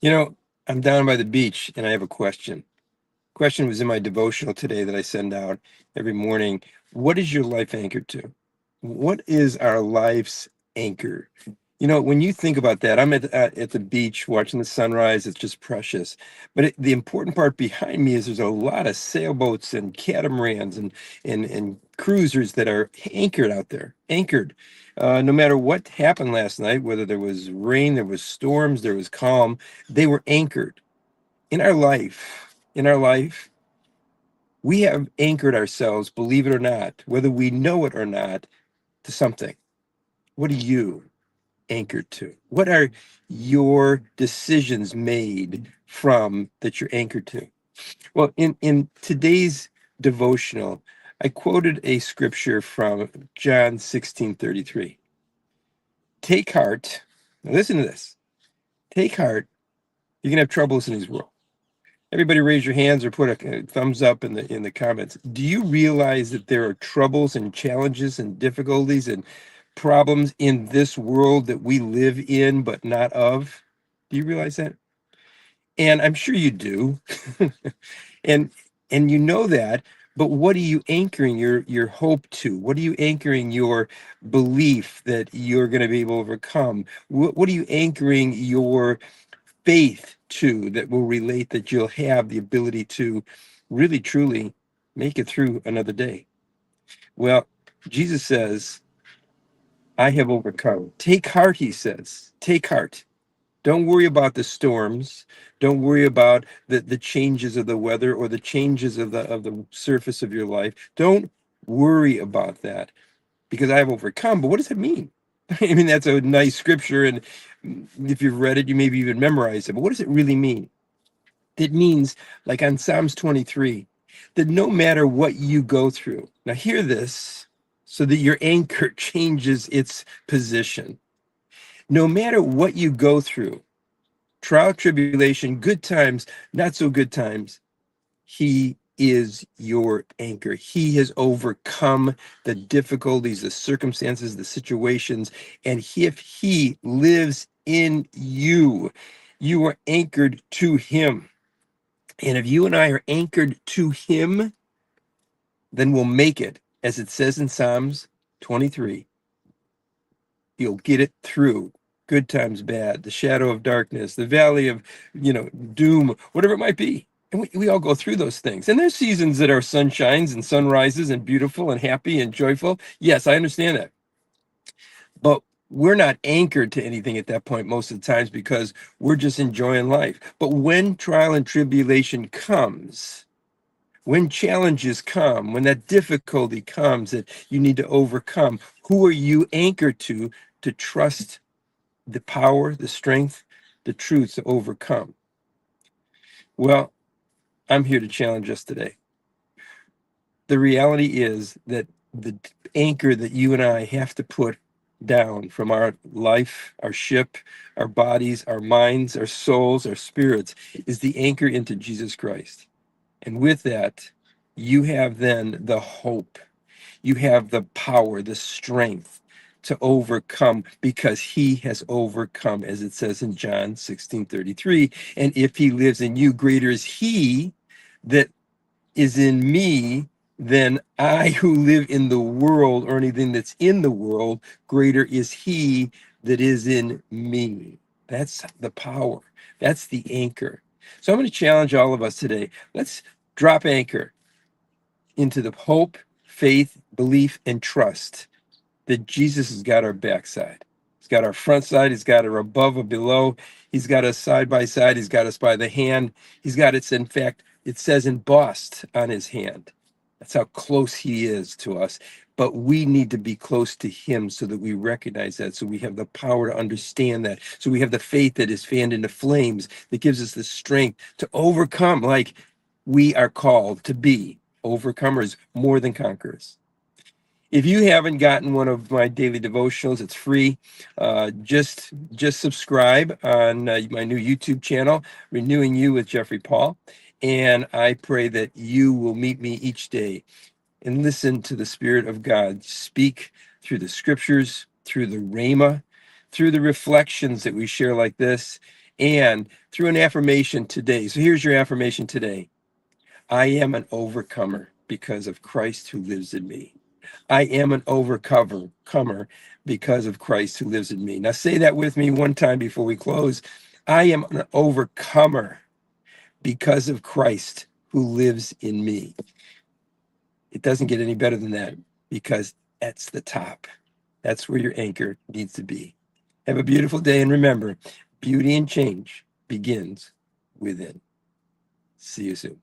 You know, I'm down by the beach and I have a question. Question was in my devotional today that I send out every morning. What is your life anchored to? What is our life's anchor? You know, when you think about that, I'm at the beach watching the sunrise. It's just precious. But the important part behind me is there's a lot of sailboats and catamarans and cruisers that are anchored out there, anchored. No matter what happened last night, whether there was rain, there was storms, there was calm, they were anchored. In our life, we have anchored ourselves, believe it or not, whether we know it or not, to something. What are you anchored to? What are your decisions made from that you're anchored to? Well, in today's devotional, I quoted a scripture from John 16:33. Take heart. Now listen to this. Take heart. You're gonna have troubles in this world. Everybody raise your hands or put a thumbs up in the comments. Do you realize that there are troubles and challenges and difficulties and problems in this world that we live in but not of? Do you realize that? And I'm sure you do. and and you know that, but what are you anchoring your hope to? What are you anchoring your belief that you're going to be able to overcome? What are you anchoring your faith to that will relate that you'll have the ability to really truly make it through another day? Well, Jesus says, I have overcome. Take heart, he says. Take heart. Don't worry about the storms. Don't worry about the changes of the weather or the changes of the surface of your life. Don't worry about that because I have overcome. But what does it mean? I mean, that's a nice scripture, and if you've read it, you maybe even memorize it. But what does it really mean? It means, like on Psalms 23, that no matter what you go through, now hear this so that your anchor changes its position. No matter what you go through, trial, tribulation, good times, not so good times, he is your anchor. He has overcome the difficulties, the circumstances, the situations, and if he lives in you, you are anchored to him. And if you and I are anchored to him, then we'll make it. As it says in Psalms 23, you'll get it through good times, bad, the shadow of darkness, the valley of, doom, whatever it might be. And we all go through those things. And there's seasons that are sunshines and sunrises and beautiful and happy and joyful. Yes, I understand that. But we're not anchored to anything at that point most of the times because we're just enjoying life. But when trial and tribulation comes, when challenges come, when that difficulty comes that you need to overcome, who are you anchored to trust the power, the strength, the truth to overcome? Well, I'm here to challenge us today. The reality is that the anchor that you and I have to put down from our life, our ship, our bodies, our minds, our souls, our spirits is the anchor into Jesus Christ. And with that, you have then the hope, you have the power, the strength to overcome because he has overcome, as it says in John 16:33. And if he lives in you, greater is he that is in me than I who live in the world, or anything that's in the world. Greater is he that is in me. That's the power. That's the anchor. So I'm going to challenge all of us today. Let's drop anchor into the hope, faith, belief, and trust that Jesus has got our backside. He's got our front side. He's got our above or below. He's got us side by side. He's got us by the hand. He's got us, in fact, it says embossed on his hand. That's how close he is to us. But we need to be close to him so that we recognize that, so we have the power to understand that, so we have the faith that is fanned into flames, that gives us the strength to overcome, like we are called to be overcomers, more than conquerors. If you haven't gotten one of my daily devotionals, it's free. Just subscribe on my new YouTube channel, Renewing You with Jeffrey Paul. And I pray that you will meet me each day and listen to the Spirit of God speak through the scriptures, through the Rhema, through the reflections that we share like this, and through an affirmation today. So here's your affirmation today. I am an overcomer because of Christ who lives in me. I am an overcomer because of Christ who lives in me. Now say that with me one time before we close. I am an overcomer because of Christ who lives in me. It doesn't get any better than that, because that's the top. That's where your anchor needs to be. Have a beautiful day, and remember, beauty and change begins within. See you soon.